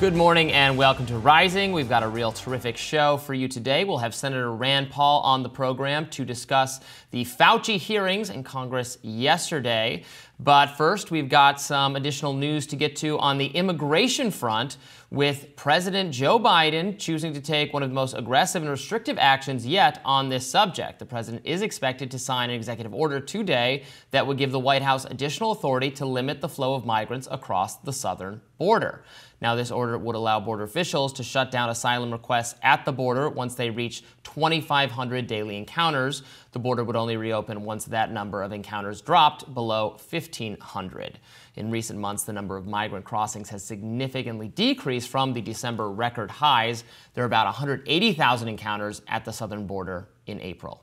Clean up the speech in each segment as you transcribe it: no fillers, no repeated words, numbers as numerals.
Good morning and welcome to Rising. We've got a real terrific show for you today. We'll have Senator Rand Paul on the program to discuss the Fauci hearings in Congress yesterday. But first, we've got some additional news to get to on the immigration front, with President Joe Biden choosing to take one of the most aggressive and restrictive actions yet on this subject. The president is expected to sign an executive order today that would give the White House additional authority to limit the flow of migrants across the southern border. Now, this order would allow border officials to shut down asylum requests at the border once they reach 2,500 daily encounters. The border would only reopen once that number of encounters dropped below 1,500. In recent months, the number of migrant crossings has significantly decreased from the December record highs. There are about 180,000 encounters at the southern border in April.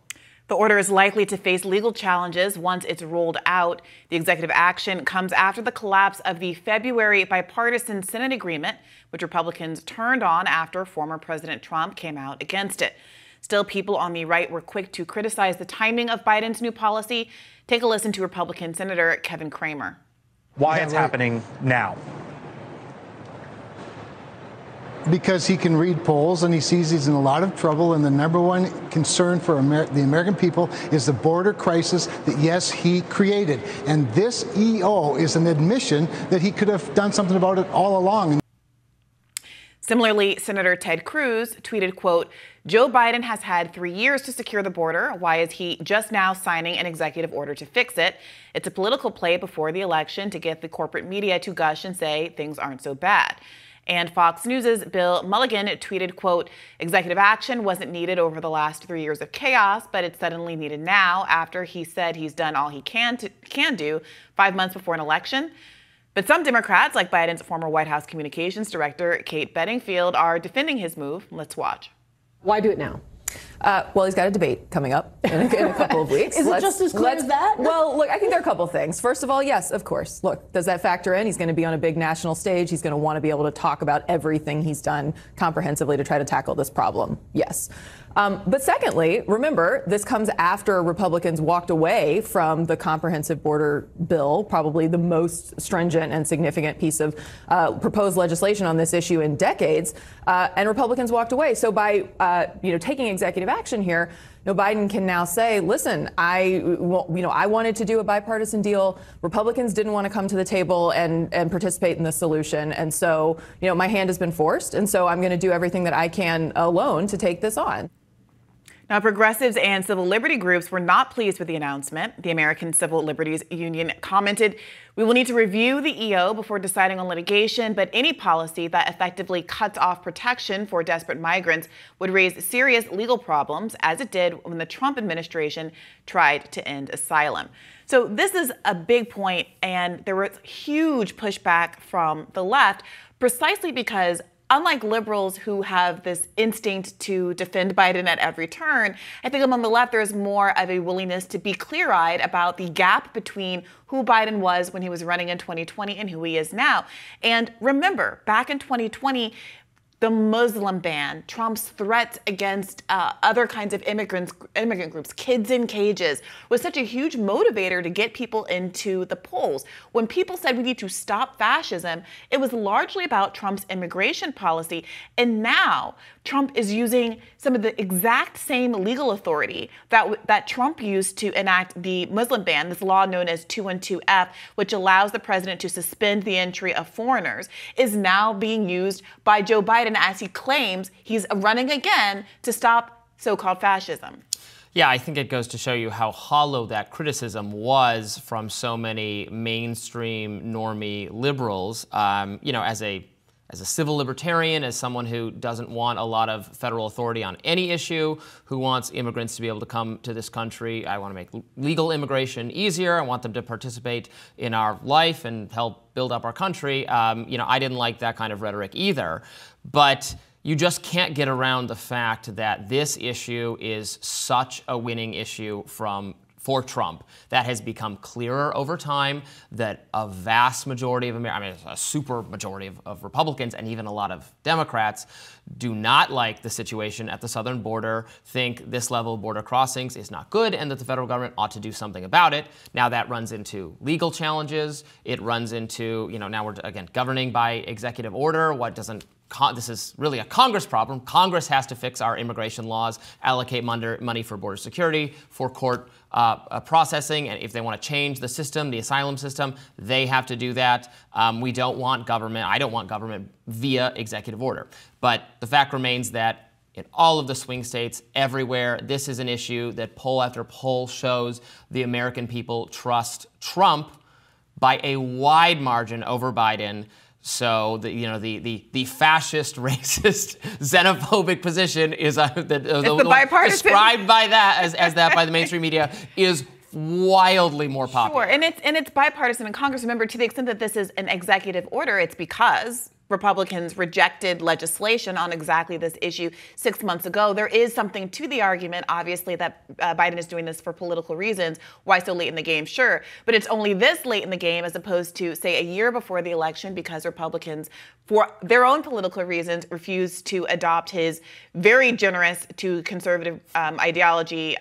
The order is likely to face legal challenges once it's rolled out. The executive action comes after the collapse of the February bipartisan Senate agreement, which Republicans turned on after former President Trump came out against it. Still, people on the right were quick to criticize the timing of Biden's new policy. Take a listen to Republican Senator Kevin Cramer. Why it's happening now? Because he can read polls and he sees he's in a lot of trouble, and the number one concern for the American people is the border crisis that, yes, he created. And this EO is an admission that he could have done something about it all along. Similarly, Senator Ted Cruz tweeted, quote, "Joe Biden has had 3 years to secure the border. Why is he just now signing an executive order to fix it? It's a political play before the election to get the corporate media to gush and say things aren't so bad." And Fox News' Bill Mulligan tweeted, quote, "Executive action wasn't needed over the last 3 years of chaos, but it's suddenly needed now after he said he's done all he can do 5 months before an election." But some Democrats, like Biden's former White House communications director, Kate Bedingfield, are defending his move. Let's watch. Why do it now? Well, he's got a debate coming up in a couple of weeks. Is it just as clear as that? Well, look, I think there are a couple of things. First of all, yes, of course. Look, does that factor in? He's going to be on a big national stage. He's going to want to be able to talk about everything he's done comprehensively to try to tackle this problem. Yes. But secondly, remember, this comes after Republicans walked away from the comprehensive border bill, probably the most stringent and significant piece of proposed legislation on this issue in decades, and Republicans walked away. So by taking executive action here, Biden can now say, listen, I wanted to do a bipartisan deal. Republicans didn't want to come to the table and participate in the solution. And so, my hand has been forced. And so I'm going to do everything that I can alone to take this on. Now, progressives and civil liberty groups were not pleased with the announcement. The American Civil Liberties Union commented, "We will need to review the EO before deciding on litigation, but any policy that effectively cuts off protection for desperate migrants would raise serious legal problems, as it did when the Trump administration tried to end asylum." So this is a big point, and there was huge pushback from the left, precisely because unlike liberals who have this instinct to defend Biden at every turn, I think among the left there's more of a willingness to be clear-eyed about the gap between who Biden was when he was running in 2020 and who he is now. And remember, back in 2020, the Muslim ban, Trump's threats against other kinds of immigrant groups, kids in cages, was such a huge motivator to get people into the polls. When people said we need to stop fascism, it was largely about Trump's immigration policy. And now Trump is using some of the exact same legal authority that Trump used to enact the Muslim ban, this law known as 212F, which allows the president to suspend the entry of foreigners, is now being used by Joe Biden as he claims he's running again to stop so-called fascism. Yeah, I think it goes to show you how hollow that criticism was from so many mainstream normie liberals. As a civil libertarian, as someone who doesn't want a lot of federal authority on any issue, who wants immigrants to be able to come to this country, I want to make legal immigration easier. I want them to participate in our life and help build up our country. I didn't like that kind of rhetoric either. But you just can't get around the fact that this issue is such a winning issue from for Trump. That has become clearer over time, that a vast majority of a super majority of Republicans and even a lot of Democrats do not like the situation at the southern border, think this level of border crossings is not good, and that the federal government ought to do something about it. Now that runs into legal challenges. It runs into, now we're, again, governing by executive order. This is really a Congress problem. Congress has to fix our immigration laws, allocate money for border security, for court processing, and if they want to change the system, the asylum system, they have to do that. We don't want government. I don't want government via executive order. But the fact remains that in all of the swing states, everywhere, this is an issue that poll after poll shows the American people trust Trump by a wide margin over Biden. So the fascist, racist, xenophobic position is the bipartisan described by that as that by the mainstream media is wildly more popular. Sure, and it's bipartisan in Congress. Remember, to the extent that this is an executive order, it's because Republicans rejected legislation on exactly this issue 6 months ago. There is something to the argument, obviously, that Biden is doing this for political reasons. Why so late in the game? Sure. But it's only this late in the game as opposed to, say, a year before the election, because Republicans, for their own political reasons, refused to adopt his very generous to conservative ideology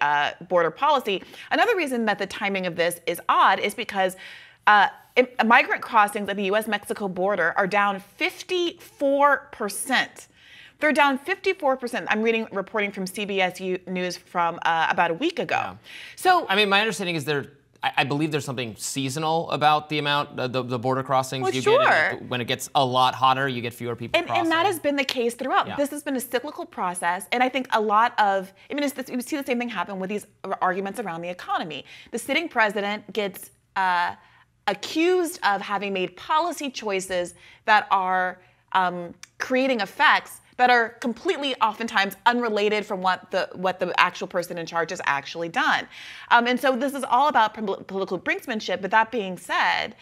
border policy. Another reason that the timing of this is odd is because migrant crossings at the U.S.-Mexico border are down 54%. They're down 54%. I'm reporting from CBS News from about a week ago. Yeah. So, my understanding is I believe there's something seasonal about the amount, the border crossings you get. When it gets a lot hotter, you get fewer people crossing. And that has been the case throughout. Yeah. This has been a cyclical process. And I think a lot of, we see the same thing happen with these arguments around the economy. The sitting president gets accused of having made policy choices that are creating effects that are completely, oftentimes, unrelated from what the actual person in charge has actually done. And so this is all about political brinksmanship. But that being said,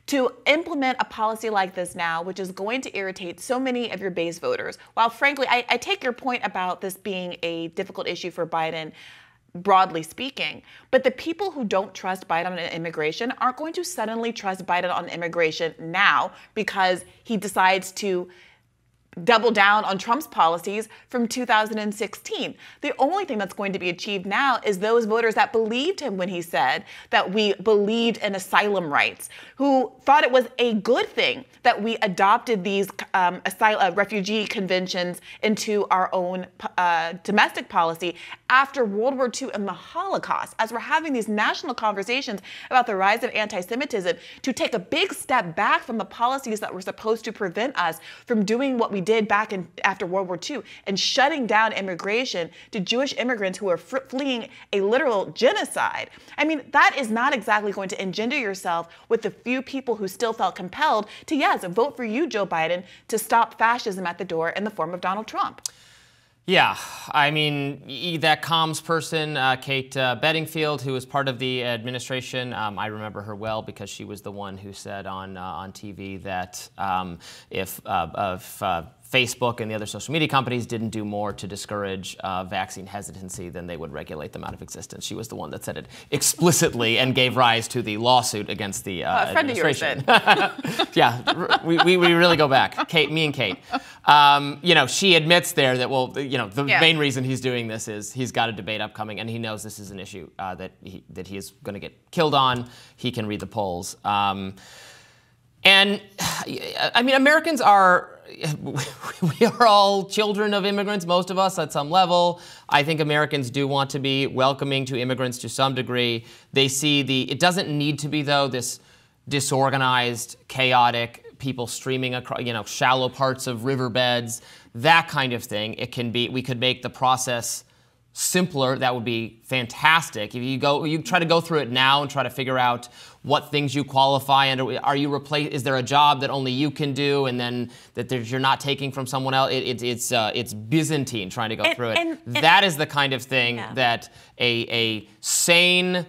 to implement a policy like this now, which is going to irritate so many of your base voters, while frankly, I take your point about this being a difficult issue for Biden, broadly speaking, but the people who don't trust Biden on immigration aren't going to suddenly trust Biden on immigration now because he decides to double down on Trump's policies from 2016. The only thing that's going to be achieved now is those voters that believed him when he said that we believed in asylum rights, who thought it was a good thing that we adopted these refugee conventions into our own domestic policy after World War II and the Holocaust. As we're having these national conversations about the rise of anti-Semitism, to take a big step back from the policies that were supposed to prevent us from doing what we did back after World War II and shutting down immigration to Jewish immigrants who are fleeing a literal genocide. That is not exactly going to engender yourself with the few people who still felt compelled to, yes, vote for you, Joe Biden, to stop fascism at the door in the form of Donald Trump. Yeah, that comms person, Kate Bedingfield, who was part of the administration, I remember her well because she was the one who said on TV that if Facebook and the other social media companies didn't do more to discourage vaccine hesitancy, then they would regulate them out of existence. She was the one that said it explicitly and gave rise to the lawsuit against the administration. Yeah, we really go back. Kate, me and Kate. She admits there that, the main reason he's doing this is he's got a debate upcoming, and he knows this is an issue that he is going to get killed on. He can read the polls. Americans are, we are all children of immigrants, most of us at some level. I think Americans do want to be welcoming to immigrants to some degree. They see it doesn't need to be, though, this disorganized, chaotic, people streaming across, shallow parts of riverbeds, that kind of thing. It can be, we could make the process simpler. That would be fantastic. If you try to go through it now and try to figure out what things you qualify under. Is there a job that only you can do, and then that you're not taking from someone else? It's Byzantine trying to go through it. And that is the kind of thing that a sane,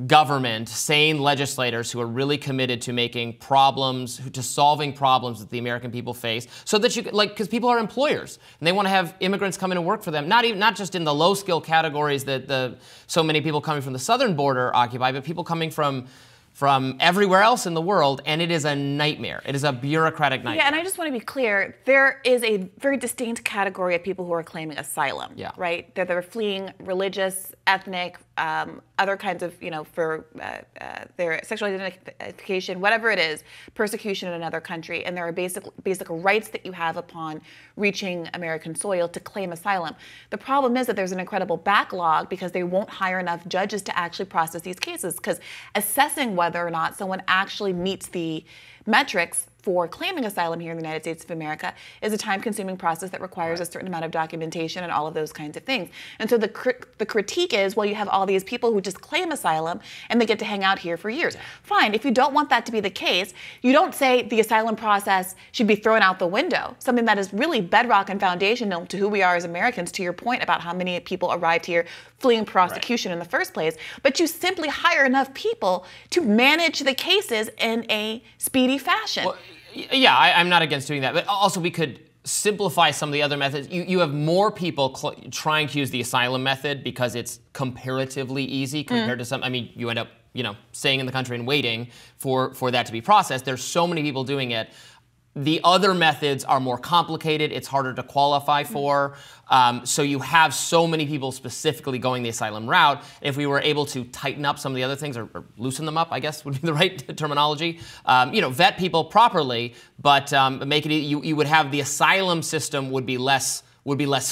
government, sane legislators who are really committed to making problems, to solving problems that the American people face, so that you like, because people are employers and they want to have immigrants come in and work for them, not just in the low skill categories that so many people coming from the southern border occupy, but people coming from everywhere else in the world, and it is a nightmare. It is a bureaucratic nightmare. Yeah, and I just want to be clear, there is a very distinct category of people who are claiming asylum, right? They're fleeing religious, ethnic, other kinds of, for their sexual identification, whatever it is, persecution in another country, and there are basic rights that you have upon reaching American soil to claim asylum. The problem is that there's an incredible backlog because they won't hire enough judges to actually process these cases, because assessing whether or not someone actually meets the metrics for claiming asylum here in the United States of America is a time-consuming process that requires a certain amount of documentation and all of those kinds of things. And so the critique is, well, you have all these people who just claim asylum and they get to hang out here for years. Fine, if you don't want that to be the case, you don't say the asylum process should be thrown out the window, something that is really bedrock and foundational to who we are as Americans, to your point about how many people arrived here fleeing prosecution in the first place, but you simply hire enough people to manage the cases in a speedy fashion. Well, yeah, I'm not against doing that, but also we could simplify some of the other methods. You have more people trying to use the asylum method because it's comparatively easy compared to some. I mean, you end up, staying in the country and waiting for that to be processed. There's so many people doing it. The other methods are more complicated. It's harder to qualify for. So you have so many people specifically going the asylum route. If we were able to tighten up some of the other things or loosen them up, I guess would be the right terminology. Vet people properly, but make it. You would have the asylum system would be less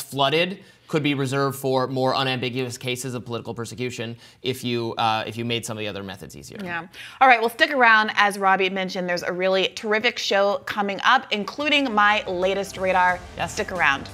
flooded. Could be reserved for more unambiguous cases of political persecution if you made some of the other methods easier. Yeah. All right, well, stick around. As Robby mentioned, there's a really terrific show coming up, including my latest radar. Yes. Stick around.